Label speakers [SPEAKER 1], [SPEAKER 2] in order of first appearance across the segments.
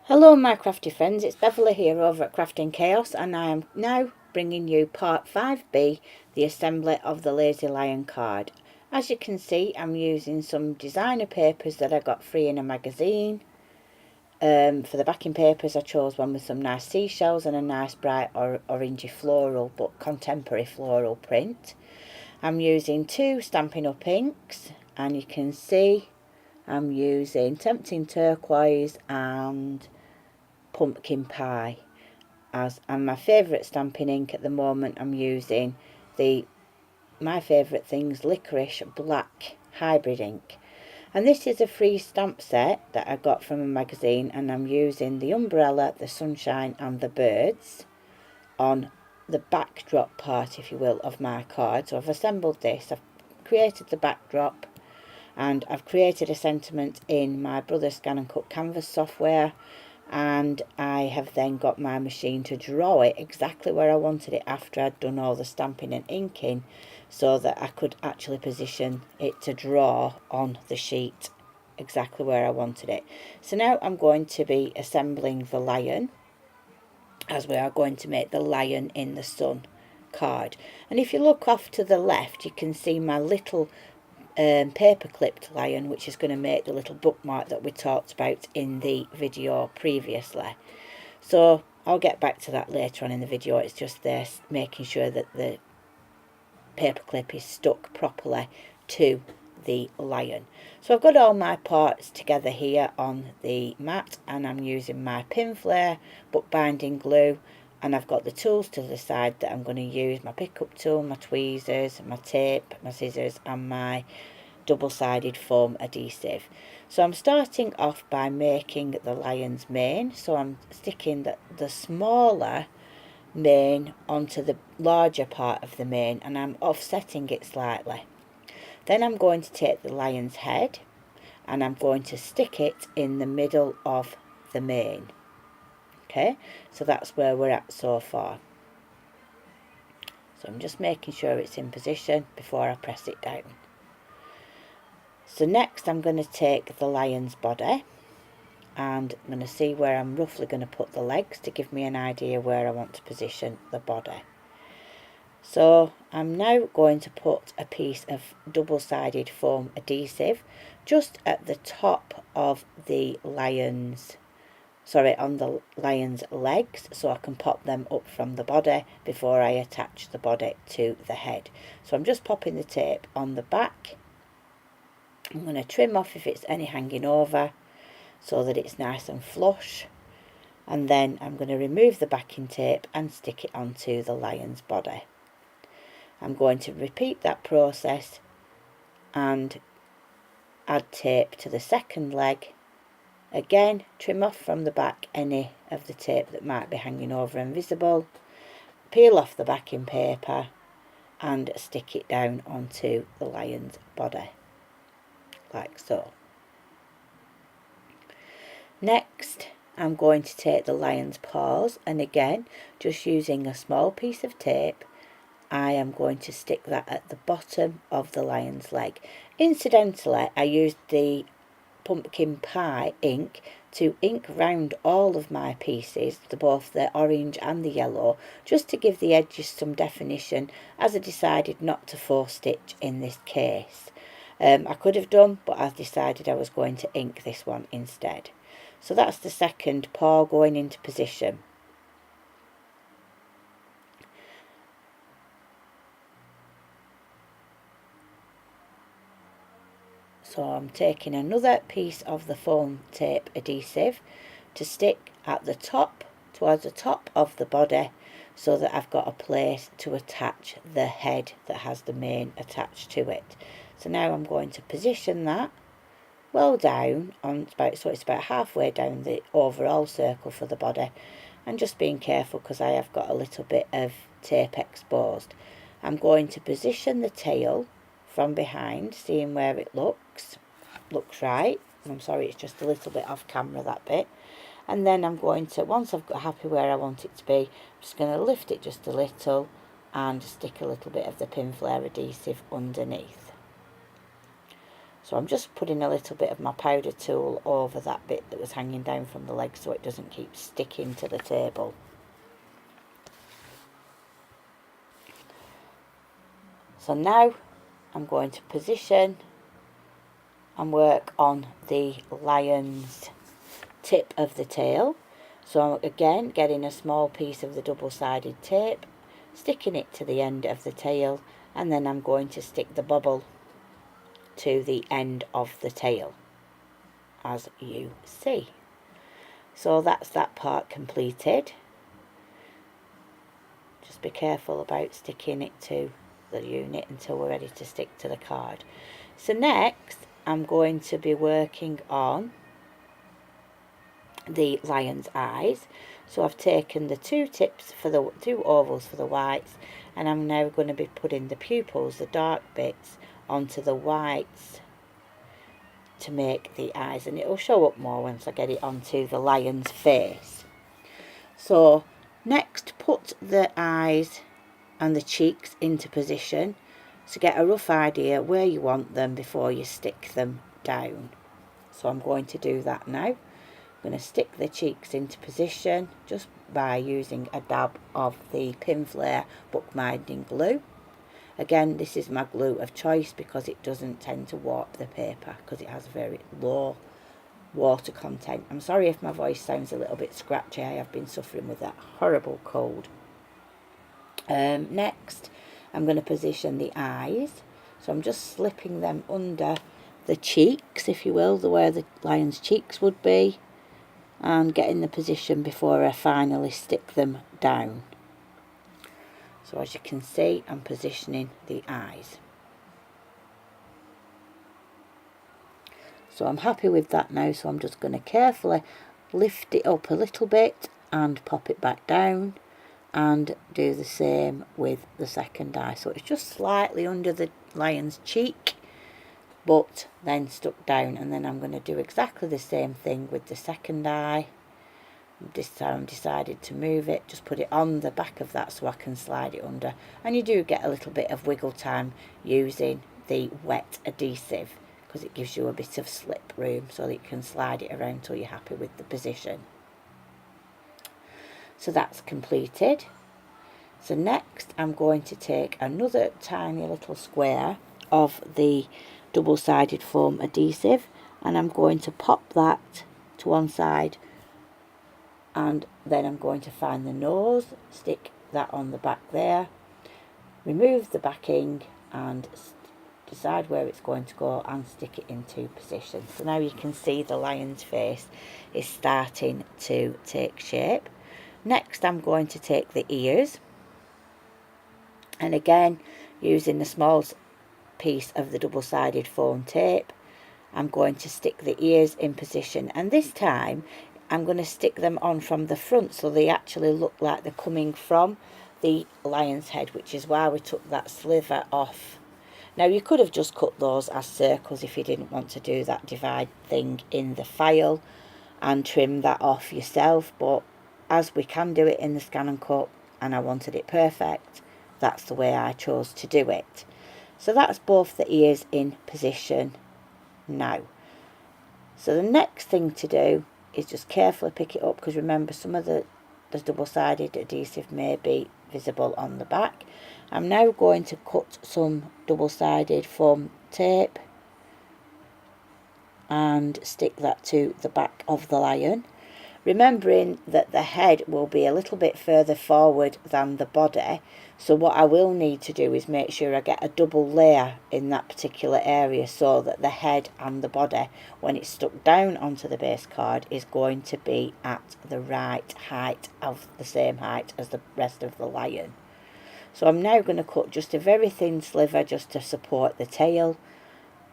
[SPEAKER 1] Hello my crafty friends, it's Beverly here over at Crafting Chaos, and I am now bringing you part 5B, the assembly of the Lazy Lion card. As you can see, I'm using some designer papers that I got free in a magazine. For the backing papers I chose one with some nice seashells and a nice bright orangey floral but contemporary floral print. I'm using 2 Stampin' Up inks, and you can see I'm using Tempting Turquoise and Pumpkin Pie and my favourite stamping ink at the moment. I'm using my favourite things Licorice Black Hybrid ink, and this is a free stamp set that I got from a magazine, and I'm using the umbrella, the sunshine and the birds on the backdrop part, if you will, of my card. So I've assembled this, I've created the backdrop, and I've created a sentiment in my Brother's Scan and Cut Canvas software, and I have then got my machine to draw it exactly where I wanted it after I'd done all the stamping and inking, so that I could actually position it to draw on the sheet exactly where I wanted it. So now I'm going to be assembling the lion, as we are going to make the lion in the sun card. And if you look off to the left, you can see my little paper clipped lion, which is going to make the little bookmark that we talked about in the video previously. So I'll get back to that later on in the video. It's just there making sure that the paper clip is stuck properly to the lion. So I've got all my parts together here on the mat, and I'm using my pin flare bookbinding glue, and I've got the tools to the side that I'm going to use: my pickup tool, my tweezers, my tape, my scissors and my double-sided foam adhesive. So I'm starting off by making the lion's mane. So I'm sticking the smaller mane onto the larger part of the mane, and I'm offsetting it slightly. Then I'm going to take the lion's head and I'm going to stick it in the middle of the mane. Okay, so that's where we're at so far. So I'm just making sure it's in position before I press it down. So next I'm going to take the lion's body, and I'm going to see where I'm roughly going to put the legs to give me an idea where I want to position the body. So I'm now going to put a piece of double-sided foam adhesive just at the top of the lion's, on the lion's legs, so I can pop them up from the body before I attach the body to the head. So I'm just popping the tape on the back. I'm going to trim off if it's any hanging over so that it's nice and flush, and then I'm going to remove the backing tape and stick it onto the lion's body. I'm going to repeat that process and add tape to the second leg. Again, trim off from the back any of the tape that might be hanging over and visible, peel off the backing paper and stick it down onto the lion's body, like so. Next, I'm going to take the lion's paws, and again, just using a small piece of tape, I am going to stick that at the bottom of the lion's leg. Incidentally, I used the pumpkin pie ink to ink round all of my pieces, both the orange and the yellow, just to give the edges some definition, as I decided not to faux stitch in this case. I could have done, but I decided I was going to ink this one instead. So that's the second paw going into position. So I'm taking another piece of the foam tape adhesive to stick at the top, towards the top of the body, so that I've got a place to attach the head that has the mane attached to it. So now I'm going to position that well down on so it's about halfway down the overall circle for the body, and just being careful because I have got a little bit of tape exposed. I'm going to position the tail from behind, seeing where it looks right. I'm sorry, it's just a little bit off camera, that bit. And then I'm going to, once I've got happy where I want it to be, I'm just going to lift it just a little and stick a little bit of the pin flare adhesive underneath. So I'm just putting a little bit of my powder tool over that bit that was hanging down from the leg so it doesn't keep sticking to the table. So now I'm going to position and work on the lion's tip of the tail. So again, getting a small piece of the double-sided tape, sticking it to the end of the tail, and then I'm going to stick the bobble to the end of the tail, as you see. So that's that part completed. Just be careful about sticking it to the unit until we're ready to stick to the card. So next I'm going to be working on the lion's eyes. So I've taken the two tips for the two ovals for the whites, and I'm now going to be putting the pupils, the dark bits, onto the whites to make the eyes, and it'll show up more once I get it onto the lion's face. So next, put the eyes and the cheeks into position to get a rough idea where you want them before you stick them down. So I'm going to do that now. I'm going to stick the cheeks into position just by using a dab of the Pin Flare bookbinding glue. Again, this is my glue of choice because it doesn't tend to warp the paper because it has very low water content. I'm sorry if my voice sounds a little bit scratchy. I have been suffering with that horrible cold. Next, I'm going to position the eyes. So I'm just slipping them under the cheeks, if you will, where the lion's cheeks would be, and getting the position before I finally stick them down. So as you can see, I'm positioning the eyes. So I'm happy with that now, so I'm just going to carefully lift it up a little bit and pop it back down, and do the same with the second eye. So it's just slightly under the lion's cheek, but then stuck down, and then I'm going to do exactly the same thing with the second eye. This time I decided to move it, just put it on the back of that so I can slide it under, and you do get a little bit of wiggle time using the wet adhesive because it gives you a bit of slip room so that you can slide it around till you're happy with the position. So that's completed. So next I'm going to take another tiny little square of the double-sided foam adhesive, and I'm going to pop that to one side, and then I'm going to find the nose, stick that on the back there, remove the backing and decide where it's going to go and stick it into position. So now you can see the lion's face is starting to take shape. Next I'm going to take the ears, and again using the small piece of the double-sided foam tape I'm going to stick the ears in position, and this time I'm going to stick them on from the front so they actually look like they're coming from the lion's head, which is why we took that sliver off. Now you could have just cut those as circles if you didn't want to do that divide thing in the file and trim that off yourself, but as we can do it in the Scan and Cut and I wanted it perfect, that's the way I chose to do it. So that's both the ears in position now. So the next thing to do is just carefully pick it up, because remember some of the double-sided adhesive may be visible on the back. I'm now going to cut some double-sided foam tape and stick that to the back of the lion, remembering that the head will be a little bit further forward than the body. So what I will need to do is make sure I get a double layer in that particular area so that the head and the body, when it's stuck down onto the base card, is going to be at the right height, of the same height as the rest of the lion. So I'm now going to cut just a very thin sliver just to support the tail,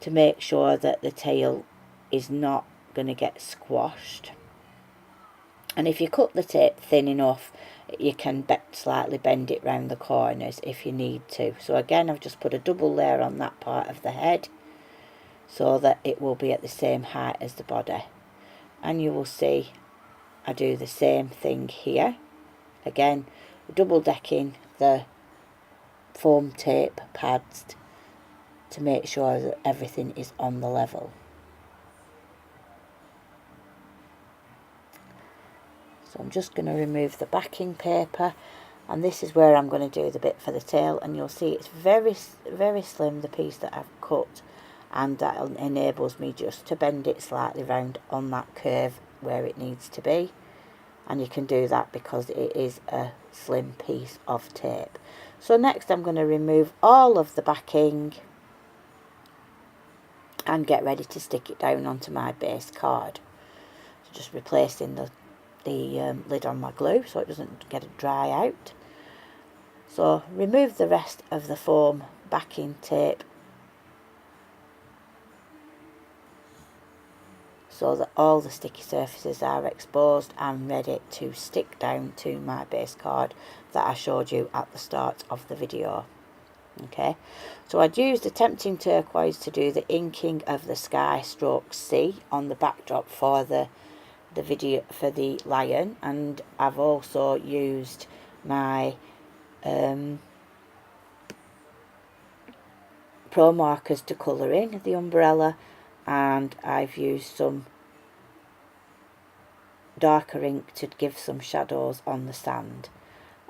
[SPEAKER 1] to make sure that the tail is not going to get squashed. And if you cut the tape thin enough, you can slightly bend it round the corners if you need to. So again, I've just put a double layer on that part of the head so that it will be at the same height as the body. And you will see I do the same thing here. Again, double decking the foam tape pads to make sure that everything is on the level. So I'm just going to remove the backing paper, and this is where I'm going to do the bit for the tail, and you'll see it's very slim, the piece that I've cut, and that enables me just to bend it slightly round on that curve where it needs to be. And you can do that because it is a slim piece of tape. So next I'm going to remove all of the backing and get ready to stick it down onto my base card. So just replacing the lid on my glue so it doesn't get it dry out. So remove the rest of the foam backing tape so that all the sticky surfaces are exposed and ready to stick down to my base card that I showed you at the start of the video. Okay, so I'd used a tempting turquoise to do the inking of the sky stroke sea on the backdrop for the video for the lion, and I've also used my pro markers to colour in the umbrella, and I've used some darker ink to give some shadows on the sand,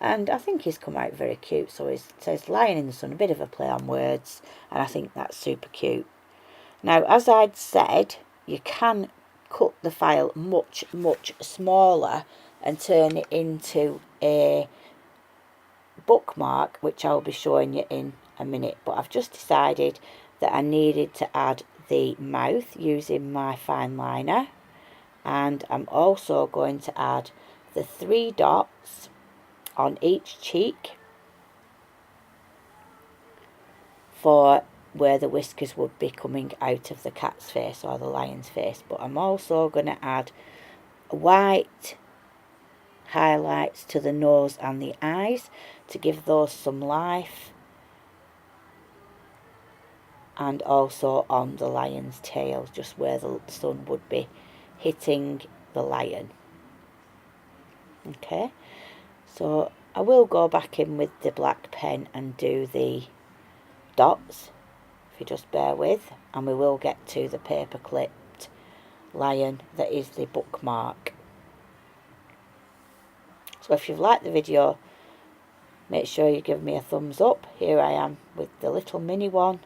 [SPEAKER 1] and I think he's come out very cute. So it says lion in the sun, a bit of a play on words, and I think that's super cute. Now, as I'd said, you can cut the file much smaller and turn it into a bookmark, which I'll be showing you in a minute, but I've just decided that I needed to add the mouth using my fine liner, and I'm also going to add the 3 dots on each cheek for where the whiskers would be coming out of the cat's face or the lion's face. But I'm also going to add white highlights to the nose and the eyes to give those some life, and also on the lion's tail, just where the sun would be hitting the lion. Okay, so I will go back in with the black pen and do the dots, if you just bear with, and we will get to the paper clipped lion that is the bookmark. So if you've liked the video, make sure you give me a thumbs up. Here I am with the little mini one,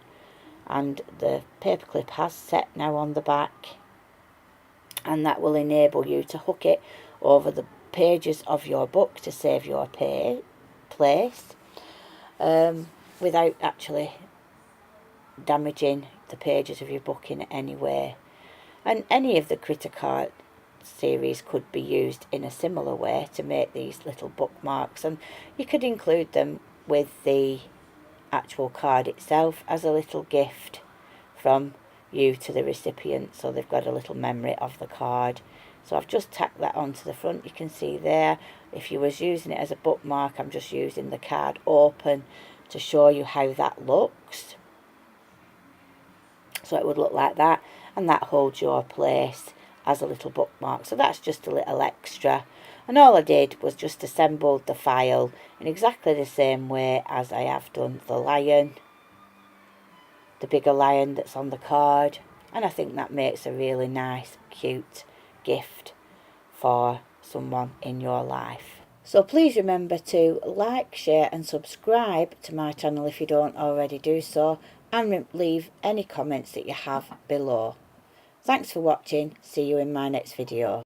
[SPEAKER 1] and the paperclip has set now on the back, and that will enable you to hook it over the pages of your book to save your place without actually damaging the pages of your book in any way. And any of the critter card series could be used in a similar way to make these little bookmarks, and you could include them with the actual card itself as a little gift from you to the recipient, so they've got a little memory of the card. So I've just tacked that onto the front. You can see there, if you was using it as a bookmark, I'm just using the card open to show you how that looks. So it would look like that, and that holds your place as a little bookmark. So that's just a little extra, and all I did was just assemble the file in exactly the same way as I have done the lion, the bigger lion that's on the card, and I think that makes a really nice, cute gift for someone in your life. So please remember to like, share and subscribe to my channel if you don't already do so, and leave any comments that you have below. Thanks for watching. See you in my next video.